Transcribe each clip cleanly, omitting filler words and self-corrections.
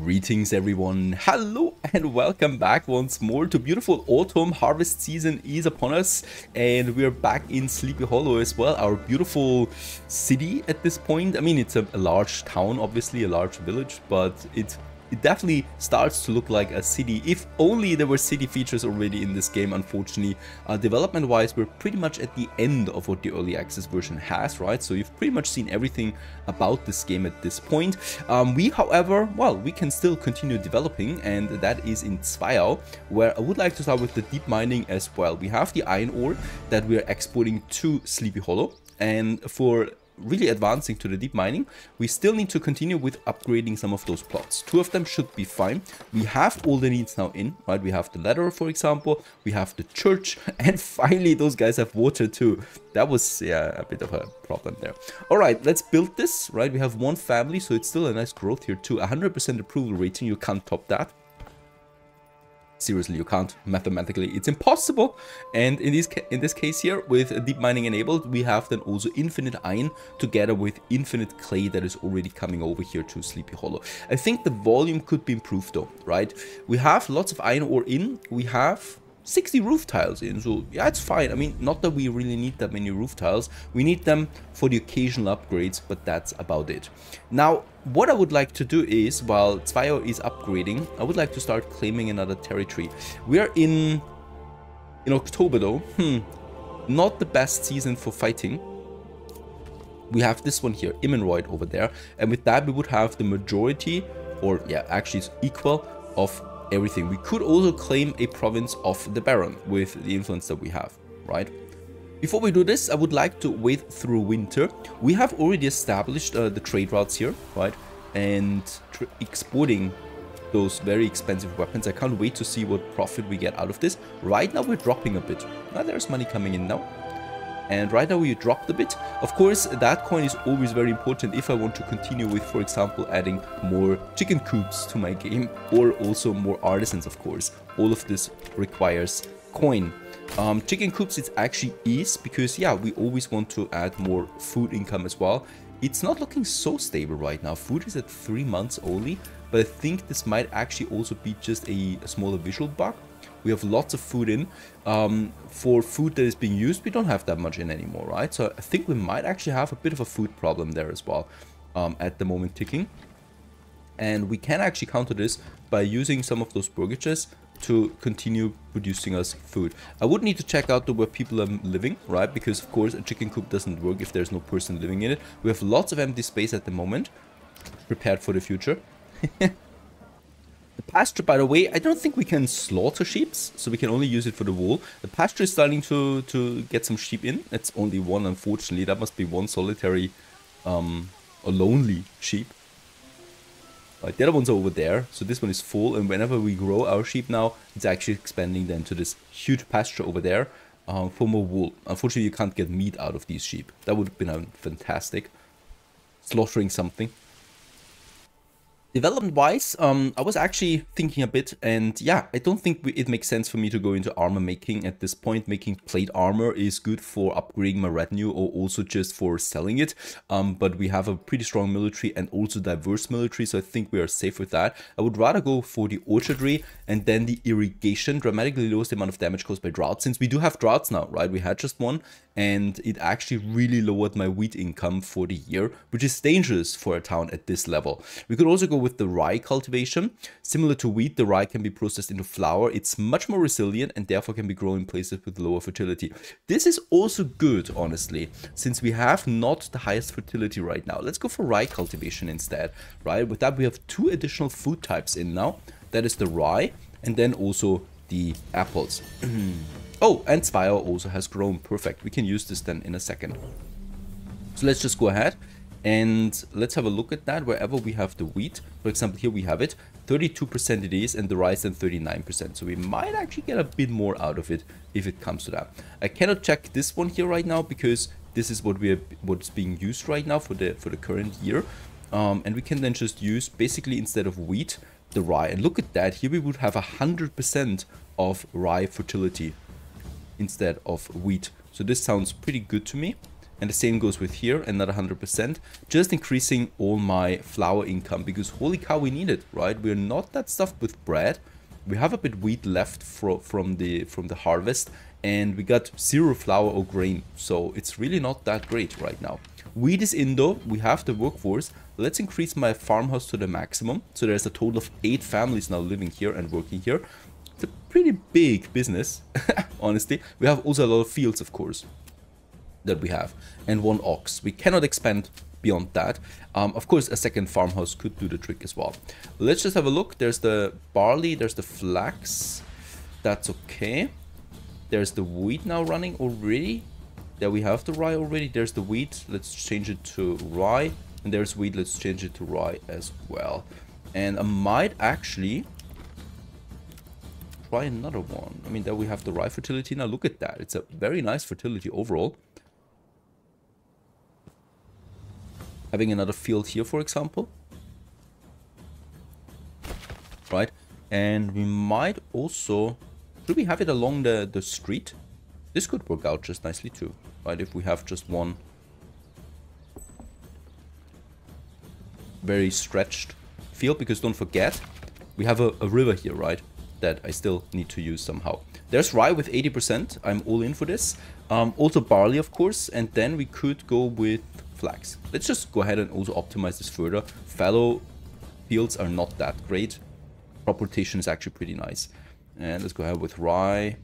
Greetings everyone, hello and welcome back once more to beautiful autumn. Harvest season is upon us and we're back in Sleepy Hollow as well, our beautiful city at this point. I mean, it's a large town, obviously a large village, but it definitely starts to look like a city. If only there were city features already in this game. Unfortunately, development wise, we're pretty much at the end of what the early access version has, right? So you've pretty much seen everything about this game at this point. However, well, we can still continue developing, and that is in Zweiau, where I would like to start with the deep mining as well. We have the iron ore that we are exporting to Sleepy Hollow, and for really advancing to the deep mining, we still need to continue with upgrading some of those plots. Two of them should be fine. We have all the needs now in, right? We have the ladder, for example, we have the church, and finally those guys have water too. That was, yeah, a bit of a problem there. All right, let's build this, right? We have one family, so it's still a nice growth here too. 100% approval rating, you can't top that. Seriously, you can't. Mathematically, it's impossible. And in this case here, with deep mining enabled, we have then also infinite iron together with infinite clay that is already coming over here to Sleepy Hollow. I think the volume could be improved though, right? We have lots of iron ore in. We have 60 roof tiles in, so yeah, it's fine. I mean, not that we really need that many roof tiles. We need them for the occasional upgrades, but that's about it. Now, what I would like to do is, while Zweiau is upgrading, I would like to start claiming another territory. We are in October though. Not the best season for fighting. We have this one here, Immenroyd over there, and with that we would have the majority, or yeah, actually it's equal of everything. We could also claim a province of the Baron with the influence that we have, right? Before we do this, I would like to wait through winter. We have already established the trade routes here, right? And exporting those very expensive weapons. I can't wait to see what profit we get out of this. Right now we're dropping a bit. Now there's money coming in now. And right now we dropped a bit. Of course, that coin is always very important if I want to continue with, for example, adding more chicken coops to my game, or also more artisans, of course. All of this requires coin. Chicken coops, it actually is, because yeah, we always want to add more food income as well. It's not looking so stable right now. Food is at 3 months only, but I think this might actually also be just a smaller visual bug. We have lots of food in. For food that is being used, we don't have that much in anymore, right? So I think we might actually have a bit of a food problem there as well at the moment ticking. And we can actually counter this by using some of those burgages to continue producing us food. I would need to check out where people are living, right? Because of course a chicken coop doesn't work if there's no person living in it. We have lots of empty space at the moment, prepared for the future. The pasture, by the way, I don't think we can slaughter sheep, so we can only use it for the wool. The pasture is starting to get some sheep in. It's only one, unfortunately. That must be one solitary, a lonely sheep. Right, the other ones are over there, so this one is full, and whenever we grow our sheep now, it's actually expanding then to this huge pasture over there for more wool. Unfortunately, you can't get meat out of these sheep. That would have been fantastic. Slaughtering something. Development-wise, I was actually thinking a bit, and yeah, I don't think it makes sense for me to go into armor making at this point. Making plate armor is good for upgrading my retinue or also just for selling it, but we have a pretty strong military and also diverse military, so I think we are safe with that. I would rather go for the orchardry, and then the irrigation dramatically lowers the amount of damage caused by drought, since we do have droughts now, right? We had just one, and it actually really lowered my wheat income for the year, which is dangerous for a town at this level. We could also go with the rye cultivation. Similar to wheat, the rye can be processed into flour. It's much more resilient and therefore can be grown in places with lower fertility. This is also good, honestly, since we have not the highest fertility right now. Let's go for rye cultivation instead, right? With that, we have 2 additional food types in now. That is the rye and then also the apples. Oh, and Zweiau also has grown. Perfect. We can use this then in a second. So let's just go ahead and let's have a look at that. Wherever we have the wheat, for example, here we have it, 32% it is, and the rice then 39%. So we might actually get a bit more out of it if it comes to that. I cannot check this one here right now because this is what's being used right now for the current year. And we can then just use, basically instead of wheat, the rye. And look at that. Here we would have 100% of rye fertility instead of wheat. So this sounds pretty good to me. And the same goes with here, another 100%. Just increasing all my flour income, because holy cow, we need it, right? We're not that stuffed with bread. We have a bit wheat left from the harvest, and we got 0 flour or grain. So it's really not that great right now. Wheat is in though, we have the workforce. Let's increase my farmhouse to the maximum. So there's a total of 8 families now living here and working here. It's a pretty big business, honestly. We have also a lot of fields, of course, that we have, and 1 ox. We cannot expand beyond that. Of course, a second farmhouse could do the trick as well. Let's just have a look. There's the barley, there's the flax. That's okay. There's the wheat now running already. There we have the rye already. There's the wheat. Let's change it to rye. And there's wheat. Let's change it to rye as well. And I might actually try another one. I mean, there we have the rye fertility. Now look at that. It's a very nice fertility overall. Having another field here, for example. Right. And we might also... Should we have it along the street? This could work out just nicely too. Right, if we have just one very stretched field. Because don't forget, we have a river here, right? That I still need to use somehow. There's rye with 80%. I'm all in for this. Also barley, of course. And then we could go with flax. Let's just go ahead and also optimize this further. Fallow fields are not that great. Crop rotation is actually pretty nice. And let's go ahead with rye.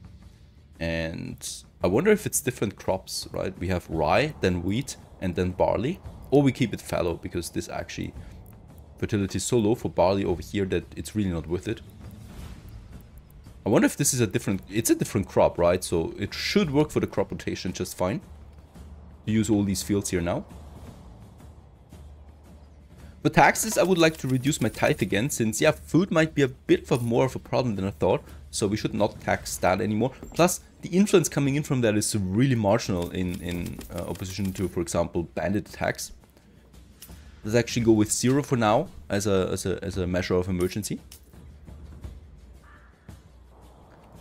And I wonder if it's different crops, right? We have rye, then wheat, and then barley. Or we keep it fallow, because this actually... fertility is so low for barley over here that it's really not worth it. I wonder if this is a different... It's a different crop, right? So it should work for the crop rotation just fine. Use all these fields here now. For taxes, I would like to reduce my tithe again, since, yeah, food might be a bit of more of a problem than I thought. So we should not tax that anymore. Plus, the influence coming in from that is really marginal in opposition to, for example, bandit attacks. Let's actually go with 0 for now as a measure of emergency.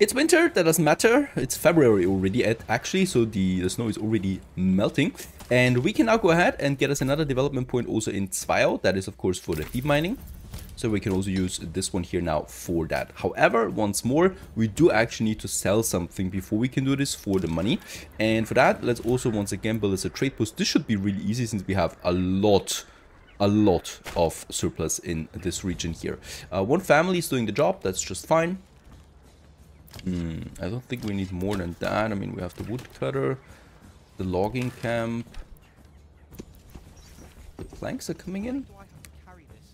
It's winter, that doesn't matter. It's February already actually, so the snow is already melting. And we can now go ahead and get us another development point also in Zweio. That is, of course, for the heap mining. So we can also use this one here now for that. However, once more, we do actually need to sell something before we can do this for the money. And for that, let's also once again build us a trade post. This should be really easy since we have a lot of surplus in this region here. 1 family is doing the job. That's just fine. I don't think we need more than that. I mean, we have the woodcutter, the logging camp. The planks are coming in.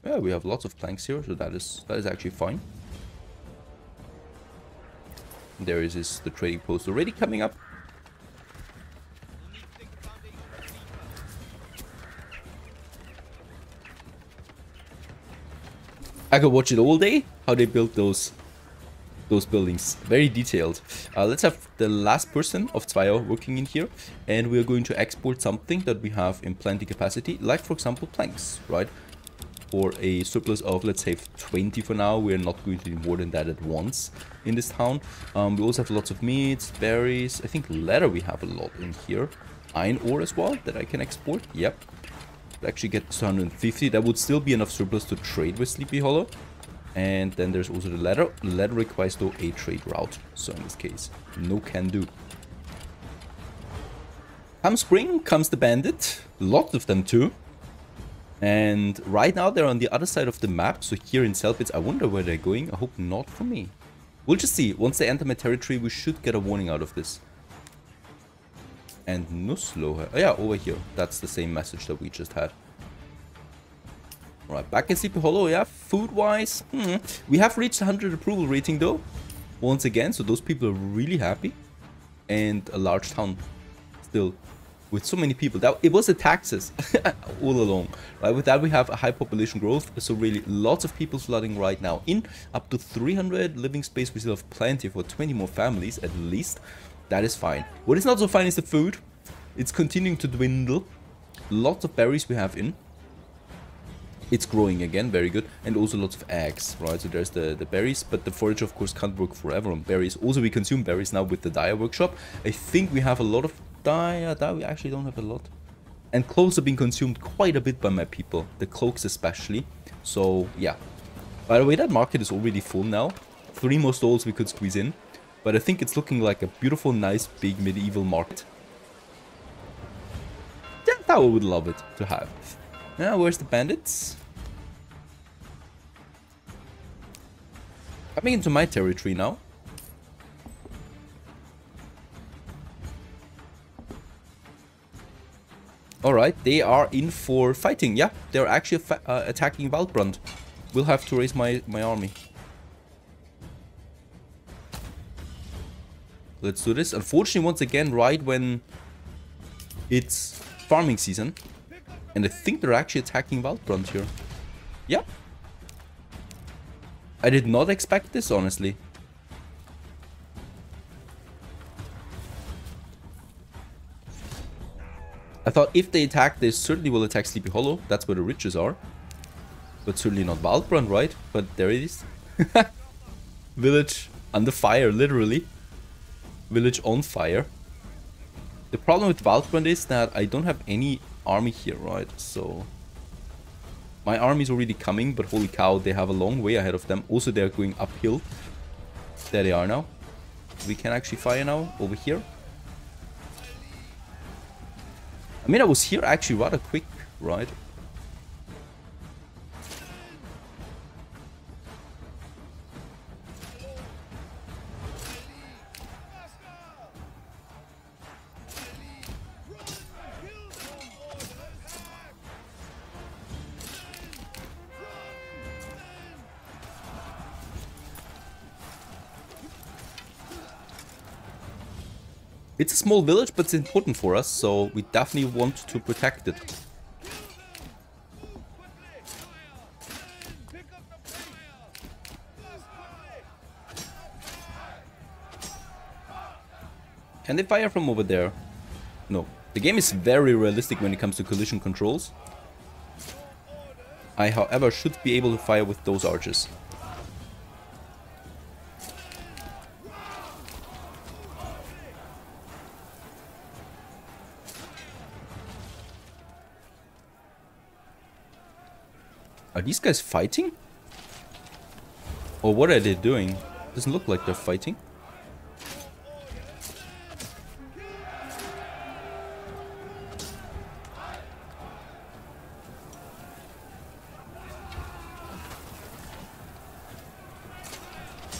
Yeah, we have lots of planks here, so that is actually fine. There is the trading post already coming up. I could watch it all day, how they built those buildings. Very detailed. Let's have the last person of Zweio working in here, and we are going to export something that we have in plenty capacity, like for example planks, right? For a surplus of, let's say, 20 for now. We're not going to need more than that at once in this town. We also have lots of meats, berries. I think leather we have a lot in here. Iron ore as well that I can export. Yep. Actually get 250. That would still be enough surplus to trade with Sleepy Hollow. And then there's also the leather. Leather requires though a trade route. So in this case, no can do. Come spring comes the bandit. Lots of them too. And right now they're on the other side of the map. So here in Selbitz, I wonder where they're going. I hope not for me. We'll just see. Once they enter my territory, we should get a warning out of this. And Nusslohe. Oh yeah, over here. That's the same message that we just had. Alright, back in Sleepy Hollow, yeah, food-wise. We have reached 100 approval rating though. Once again, so those people are really happy. And a large town still. With so many people. That, it was the taxes all along. Right, with that we have a high population growth. So really lots of people flooding right now in. Up to 300 living space. We still have plenty for 20 more families at least. That is fine. What is not so fine is the food. It's continuing to dwindle. Lots of berries we have in. It's growing again, very good. And also lots of eggs, right? So there's the berries, but the forage of course can't work forever on berries. Also we consume berries now with the dye workshop. I think we have a lot of dye, dye we actually don't have a lot. And clothes are being consumed quite a bit by my people, the cloaks especially. So yeah. By the way, that market is already full now. 3 more stalls we could squeeze in. But I think it's looking like a beautiful, nice, big medieval market. That I would love it to have. Now, where's the bandits? Coming into my territory now. Alright, they are in for fighting. Yeah, they're actually attacking Waldbrand. We'll have to raise my army. Let's do this. Unfortunately, once again, right when it's farming season. And I think they're actually attacking Waldbrand here. Yeah. I did not expect this, honestly. I thought if they attack, they certainly will attack Sleepy Hollow. That's where the riches are. But certainly not Waldbrand, right? But there it is. Village under fire, literally. Village on fire. The problem with Waldbrand is that I don't have any army here, right? So my army is already coming, but holy cow, they have a long way ahead of them. Also, they're going uphill. There they are now. We can actually fire now over here. I mean, I was here actually rather quick, right? It's a small village, but it's important for us, so we definitely want to protect it. Can they fire from over there? No. The game is very realistic when it comes to collision controls. I, however, should be able to fire with those archers. Are these guys fighting? Or what are they doing? Doesn't look like they're fighting.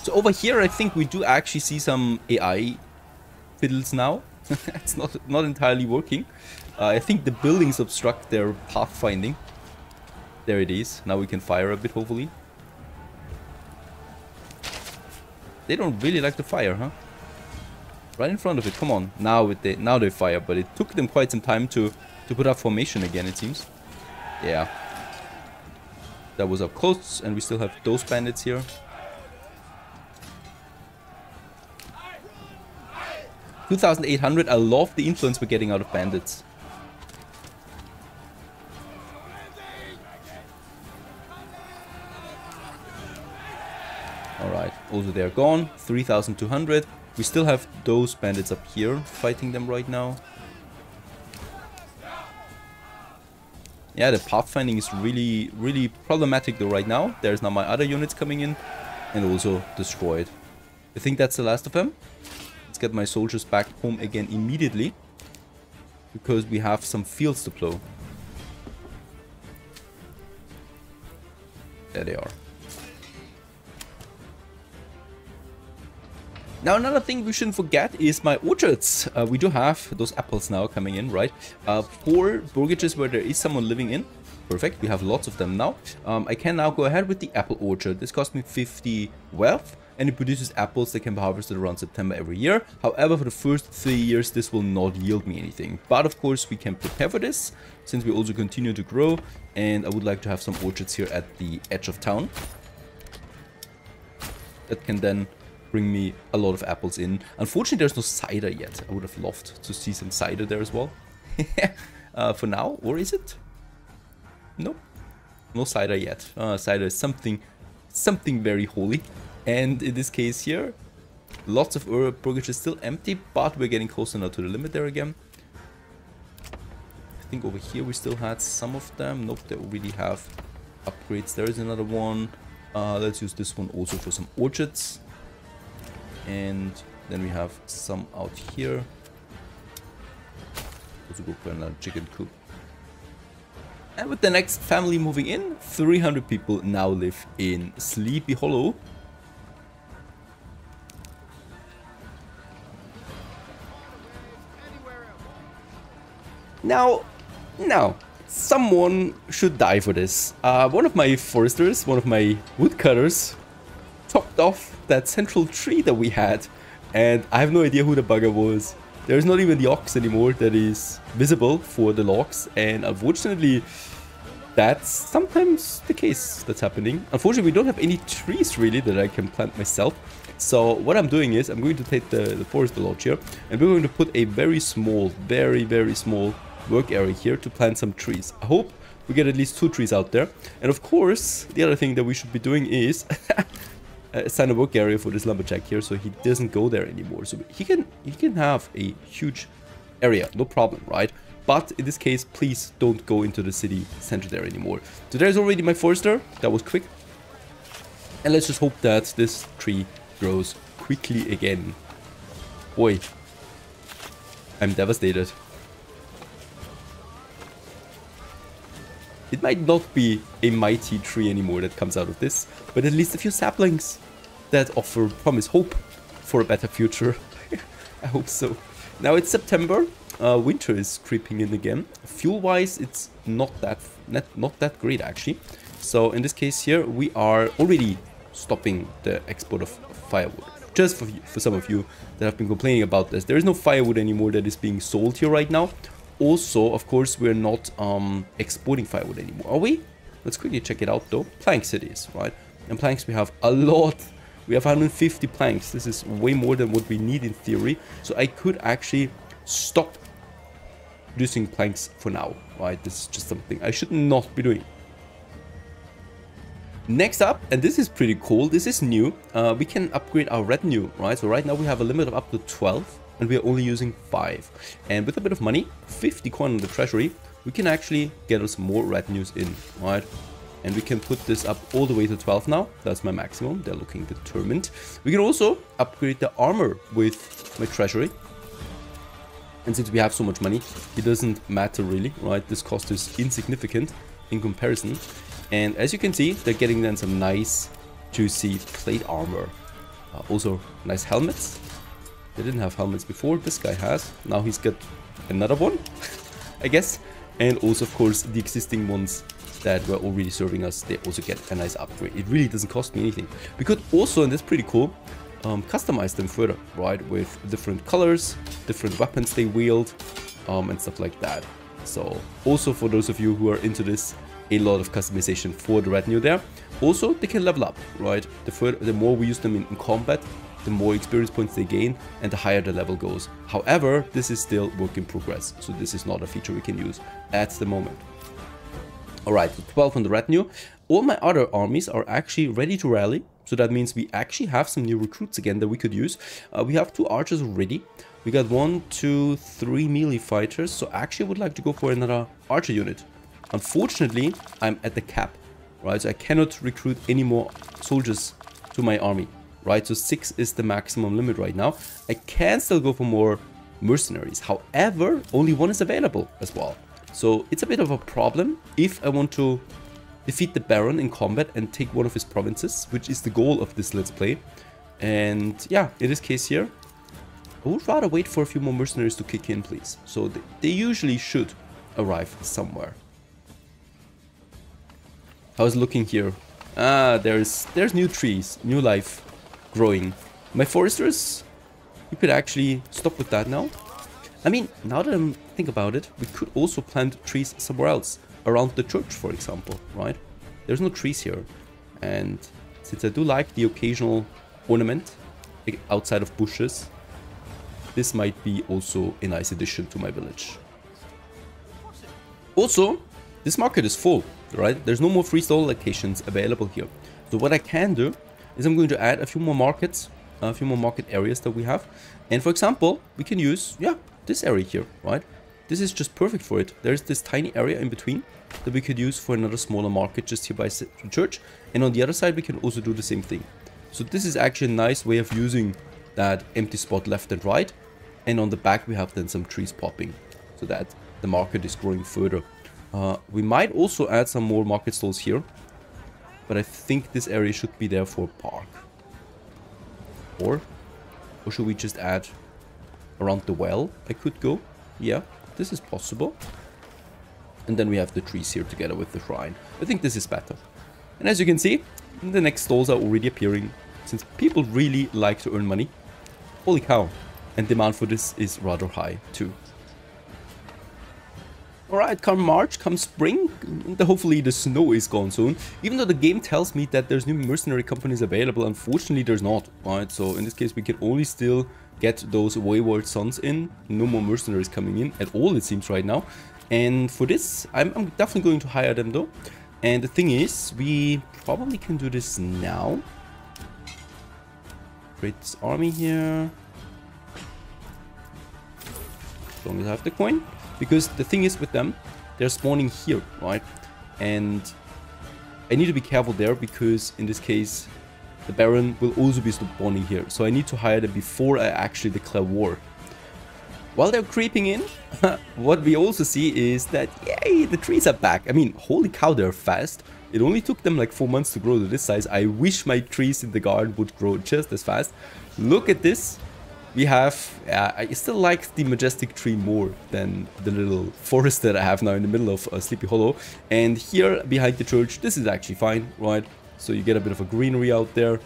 So over here I think we do actually see some AI fiddles now. It's not entirely working. I think the buildings obstruct their pathfinding. There it is. Now we can fire a bit, hopefully. They don't really like to fire, huh? Right in front of it. Come on. Now they fire, but it took them quite some time to put up formation again, it seems. Yeah. That was up close, and we still have those bandits here. 2,800. I love the influence we're getting out of bandits. Alright, also they're gone. 3,200. We still have those bandits up here fighting them right now. Yeah, the pathfinding is really problematic though right now. There's now my other units coming in and also destroyed. I think that's the last of them. Let's get my soldiers back home again immediately, because we have some fields to plow. There they are. Now another thing we shouldn't forget is my orchards. We do have those apples now coming in, right? 4 burgages where there is someone living in. Perfect, we have lots of them now. I can now go ahead with the apple orchard. This cost me 50 wealth, and it produces apples that can be harvested around September every year. However, for the first 3 years, this will not yield me anything. But of course, we can prepare for this, since we also continue to grow. And I would like to have some orchards here at the edge of town. That can then bring me a lot of apples in. Unfortunately, there's no cider yet. I would have loved to see some cider there as well. For now, or is it? Nope. No cider yet. Cider is something very holy. And in this case here, lots of burgages still empty, but we're getting closer now to the limit there again. think over here we still had some of them. Nope, they already have upgrades. There is another one. Let's use this one also for some orchards. And then we have some out here. Also go for another chicken coop. And with the next family moving in, 300 people now live in Sleepy Hollow. Now, someone should die for this. One of my foresters, one of my woodcutters, chopped off that central tree that we had. And I have no idea who the bugger was. There's not even the ox anymore that is visible for the logs. And unfortunately, that's sometimes the case that's happening. Unfortunately, we don't have any trees really that I can plant myself. So what I'm doing is I'm going to take the forest lodge here. And we're going to put a very small, very small work area here to plant some trees. I hope we get at least 2 trees out there. And of course, the other thing that we should be doing is assign a work area for this lumberjack here, so he doesn't go there anymore. So he can have a huge area, no problem, right? But in this case, please don't go into the city center there anymore. So there's already my forester. That was quick. And let's just hope that this tree grows quickly again. Boy, I'm devastated. It might not be a mighty tree anymore that comes out of this, but at least a few saplings that offer promise hope for a better future. I hope so. Now it's September. Winter is creeping in again. Fuel-wise, it's not that great actually. So in this case here, we are already stopping the export of firewood. Just for some of you that have been complaining about this, there is no firewood anymore that is being sold here right now. Also, of course, we're not exporting firewood anymore, are we? Let's quickly check it out though. Planks it is, right? And planks we have a lot. We have 150 planks. This is way more than what we need in theory. So I could actually stop producing planks for now, right? This is just something I should not be doing. Next up, and this is pretty cool, this is new, we can upgrade our retinue, right? So right now we have a limit of up to 12. And we are only using 5. And with a bit of money, 50 coin in the treasury, we can actually get us more retinues in, right? And we can put this up all the way to 12 now. That's my maximum. They're looking determined. We can also upgrade the armor with my treasury. And since we have so much money, it doesn't matter really, right? This cost is insignificant in comparison. And as you can see, they're getting then some nice, juicy plate armor. Also, nice helmets. They didn't have helmets before. This guy has. Now he's got another one, I guess. And also, of course, the existing ones that were already serving us, they also get a nice upgrade. It really doesn't cost me anything. We could also, and that's pretty cool, customize them further, right? With different colors, different weapons they wield, and stuff like that. So, also for those of you who are into this, a lot of customization for the retinue there. Also, they can level up, right? The more we use them in combat, the more experience points they gain and the higher the level goes. However, this is still work in progress, so this is not a feature we can use at the moment. Alright, so 12 on the retinue. All my other armies are actually ready to rally, so that means we actually have some new recruits again that we could use. We have 2 archers already. We got 1, 2, 3 melee fighters, so actually I would like to go for another archer unit. Unfortunately, I'm at the cap, right? So I cannot recruit any more soldiers to my army. Right, so 6 is the maximum limit right now. I can still go for more mercenaries. However, only 1 is available as well. So it's a bit of a problem if I want to defeat the Baron in combat and take one of his provinces, which is the goal of this Let's Play. And yeah, in this case here, I would rather wait for a few more mercenaries to kick in, please. So they usually should arrive somewhere. How's it looking here? Ah, there's new trees, new life growing. My foresters, you could actually stop with that now. I mean, now that I think about it, we could also plant trees somewhere else, around the church, for example, right? There's no trees here. And since I do like the occasional ornament outside of bushes, this might be also a nice addition to my village. Also, this market is full, right? There's no more free stall locations available here. So what I can do is I'm going to add a few more markets, a few more market areas that we have. And for example, we can use, yeah, this area here, right? this is just perfect for it. There's this tiny area in between that we could use for another smaller market just here by the church. And on the other side, we can also do the same thing. So this is actually a nice way of using that empty spot left and right. And on the back, we have then some trees popping so that the market is growing further. We might also add some more market stalls here. But I think this area should be there for a park. Or should we just add around the well? I could go. Yeah, this is possible. And then we have the trees here together with the shrine. I think this is better. And as you can see, the next stalls are already appearing. Since people really like to earn money. Holy cow. And demand for this is rather high too. Alright, come March, come spring, hopefully the snow is gone soon. Even though the game tells me that there's new mercenary companies available, unfortunately there's not. Right, so in this case we can only still get those wayward sons in. No more mercenaries coming in at all, it seems right now. And for this, I'm definitely going to hire them though. And the thing is, we probably can do this now. Create this army here. As long as I have the coin. Because the thing is with them, they're spawning here, right? And I need to be careful there because in this case, the Baron will also be spawning here. So I need to hire them before I actually declare war. While they're creeping in, what we also see is that, yay, the trees are back. I mean, holy cow, they're fast. It only took them like 4 months to grow to this size. I wish my trees in the garden would grow just as fast. Look at this. We have, I still like the majestic tree more than the little forest that I have now in the middle of Sleepy Hollow. And here behind the church, this is actually fine, right? So you get a bit of a greenery out there.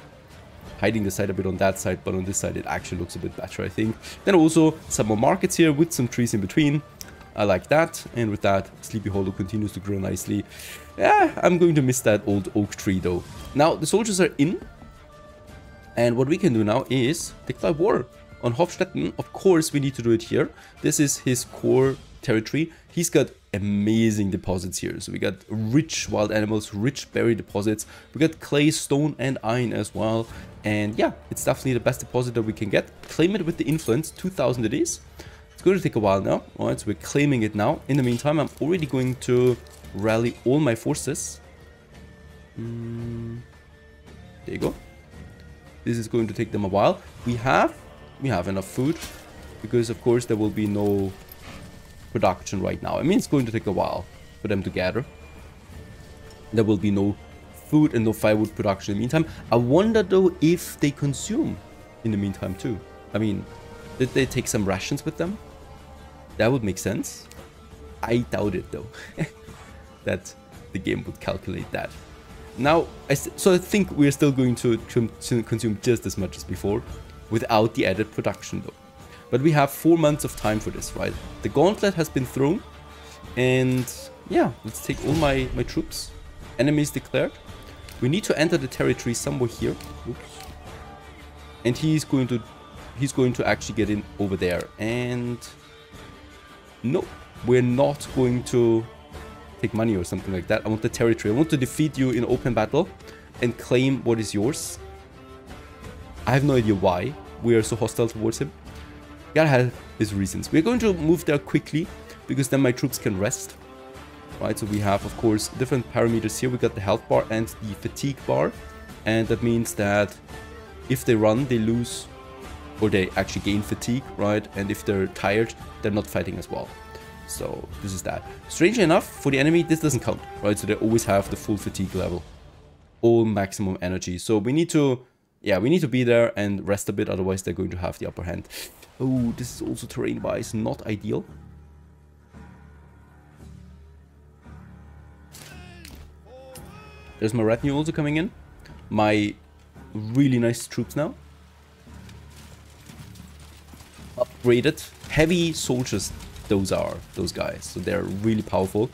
Hiding the side a bit on that side, but on this side it actually looks a bit better, I think. Then also some more markets here with some trees in between. I like that. And with that, Sleepy Hollow continues to grow nicely. Yeah, I'm going to miss that old oak tree though. Now, the soldiers are in. And what we can do now is declare war on Hofstetten. Of course, we need to do it here. This is his core territory. He's got amazing deposits here. So we got rich wild animals, rich berry deposits. We got clay, stone, and iron as well. And yeah, it's definitely the best deposit that we can get. Claim it with the influence, 2000 it is. It's going to take a while now. All right, so we're claiming it now. In the meantime, I'm already going to rally all my forces. There you go. This is going to take them a while. We have enough food because of course there will be no production right now. I mean, it's going to take a while for them to gather. There will be no food and no firewood production in the meantime. I wonder though if they consume in the meantime too. I mean, did they take some rations with them? That would make sense. I doubt it though that the game would calculate that. Now, so I think we're still going to consume just as much as before without the added production though. But we have 4 months of time for this, right? The gauntlet has been thrown. And yeah, let's take all my troops. Enemies declared. We need to enter the territory somewhere here. Oops. And he's going to actually get in over there. And no, we're not going to take money or something like that. I want the territory. I want to defeat you in open battle and claim what is yours. I have no idea why we are so hostile towards him. Gotta have his reasons. We're going to move there quickly because then my troops can rest. Right, so we have, of course, different parameters here. We got the health bar and the fatigue bar. And that means that if they run, they lose, or they actually gain fatigue, right? And if they're tired, they're not fighting as well. So this is that. Strangely enough, for the enemy, this doesn't count, right? So they always have the full fatigue level. All maximum energy. So we need to, yeah, we need to be there and rest a bit. Otherwise, they're going to have the upper hand. Oh, this is also terrain-wise not ideal. There's my retinue also coming in. My really nice troops now. Upgraded. Heavy soldiers, those guys. So they're really powerful.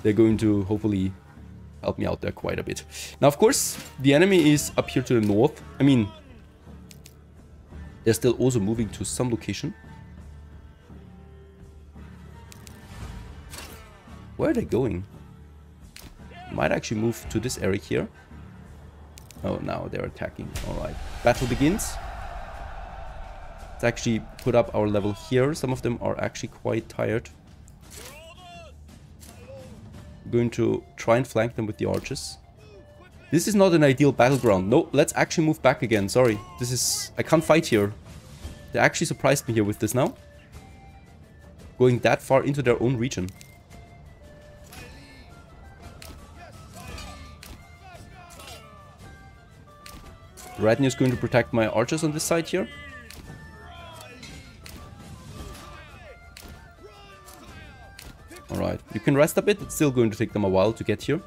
They're going to hopefully help me out there quite a bit. Now, of course, the enemy is up here to the north. I mean, they're still also moving to some location. Where are they going? Might actually move to this area here. Oh, now they're attacking. All right. Battle begins. Let's actually put up our level here. Some of them are actually quite tired. I'm going to try and flank them with the archers. This is not an ideal battleground. No, let's actually move back again. Sorry. This is... I can't fight here. They actually surprised me here with this now. Going that far into their own region. Retinue is going to protect my archers on this side here. Alright, you can rest a bit. It's still going to take them a while to get here.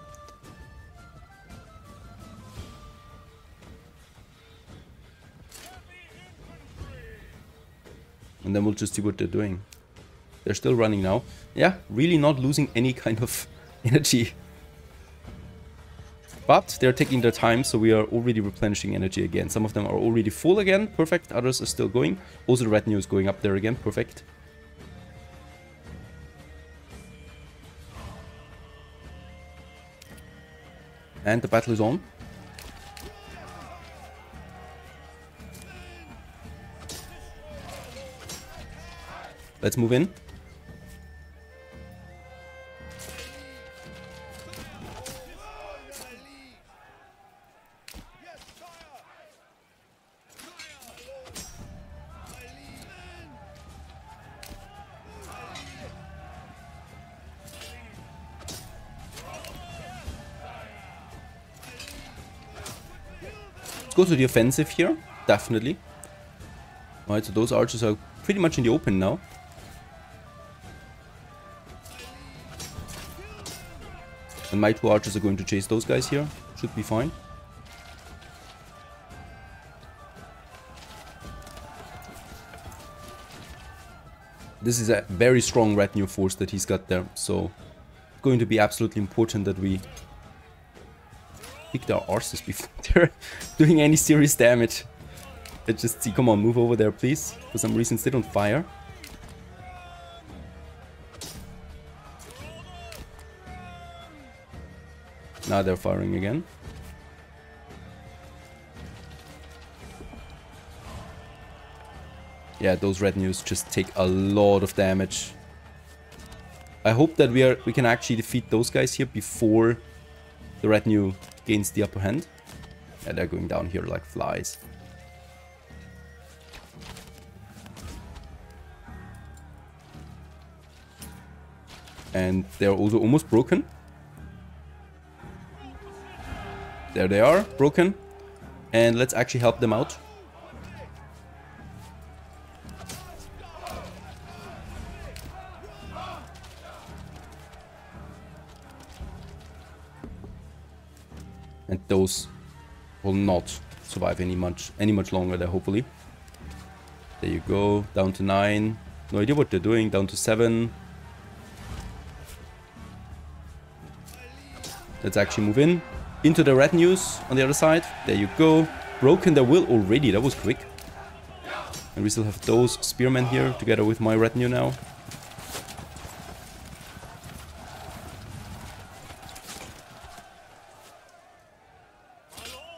And then we'll just see what they're doing. They're still running now. Yeah, really not losing any kind of energy. But they're taking their time, so we are already replenishing energy again. Some of them are already full again. Perfect. Others are still going. Also, the retinue is going up there again. Perfect. And the battle is on. Let's move in. Go to the offensive here, definitely. Alright, so those archers are pretty much in the open now. And my two archers are going to chase those guys here. Should be fine. This is a very strong retinue force that he's got there, so it's going to be absolutely important that we kick their arses before they're doing any serious damage. Let's just see. Come on, move over there, please. For some reason, they don't fire. Now they're firing again. Yeah, those retinues just take a lot of damage. I hope that we can actually defeat those guys here before the retinue gains the upper hand. Yeah, they're going down here like flies. And they're also almost broken. There they are, broken. And let's actually help them out. And those will not survive any much longer there, hopefully. There you go, down to 9. No idea what they're doing, down to 7. Let's actually move in. Into the retinues on the other side. There you go. Broken their will already, that was quick. And we still have those spearmen here together with my retinue now.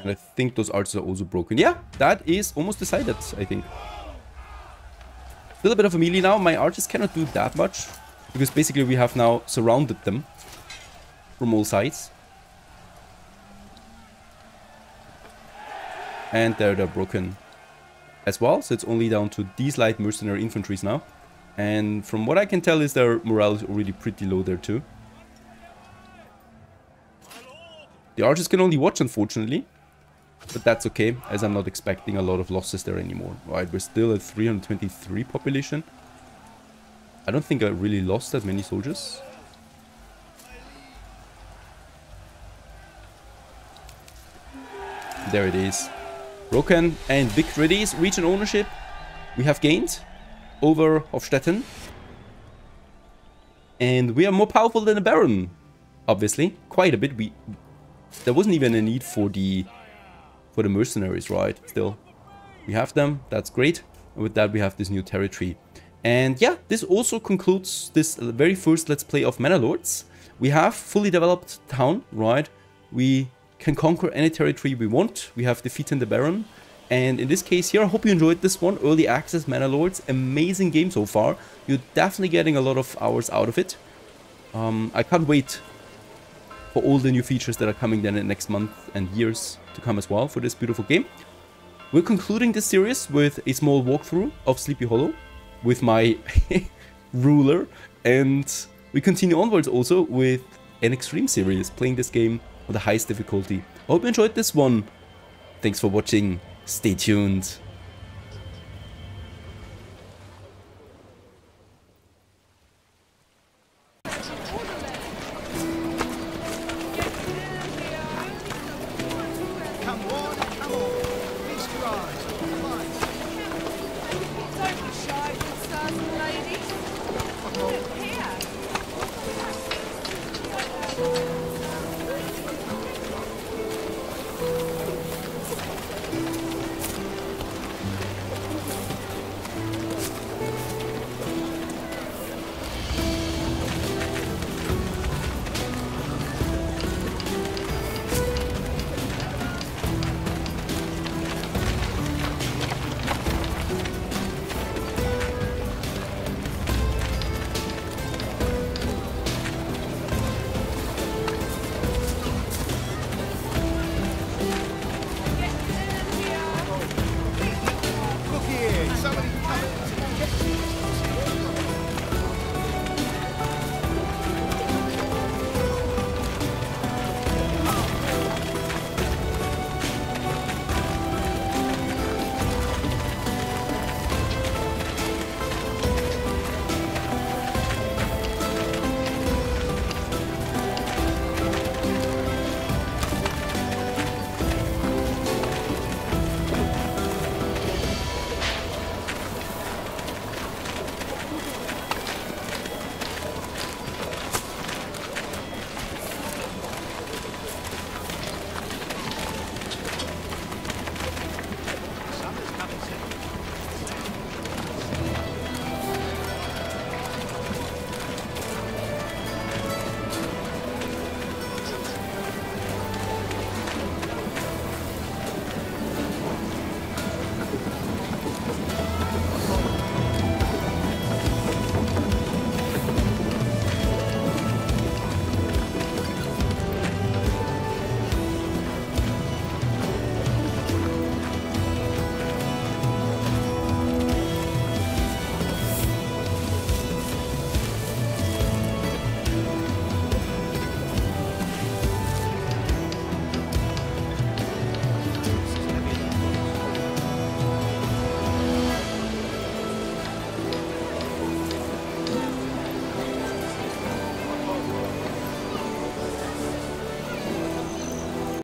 And I think those archers are also broken. Yeah, that is almost decided, I think. Still a bit of a melee now. My archers cannot do that much. Because basically we have now surrounded them from all sides. And they're broken as well. So it's only down to these light mercenary infantries now. And from what I can tell is their morale is already pretty low there too. The archers can only watch, unfortunately. But that's okay, as I'm not expecting a lot of losses there anymore. Alright, we're still at 323 population. I don't think I really lost that many soldiers. There it is. Broken and victories. Region ownership we have gained over Hofstetten. And we are more powerful than the Baron. Obviously. Quite a bit. There wasn't even a need for the mercenaries, right? Still, we have them. That's great. And with that, we have this new territory. And yeah, this also concludes this very first Let's Play of Manor Lords. We have fully developed town, right? We can conquer any territory we want. We have defeated the Baron. And in this case here, I hope you enjoyed this one. Early access Manor Lords, amazing game so far. You're definitely getting a lot of hours out of it. I can't wait for all the new features that are coming then in the next month and years to come as well for this beautiful game. We're concluding this series with a small walkthrough of Sleepy Hollow with my ruler, and we continue onwards also with an extreme series, playing this game on the highest difficulty. I hope you enjoyed this one. Thanks for watching. Stay tuned.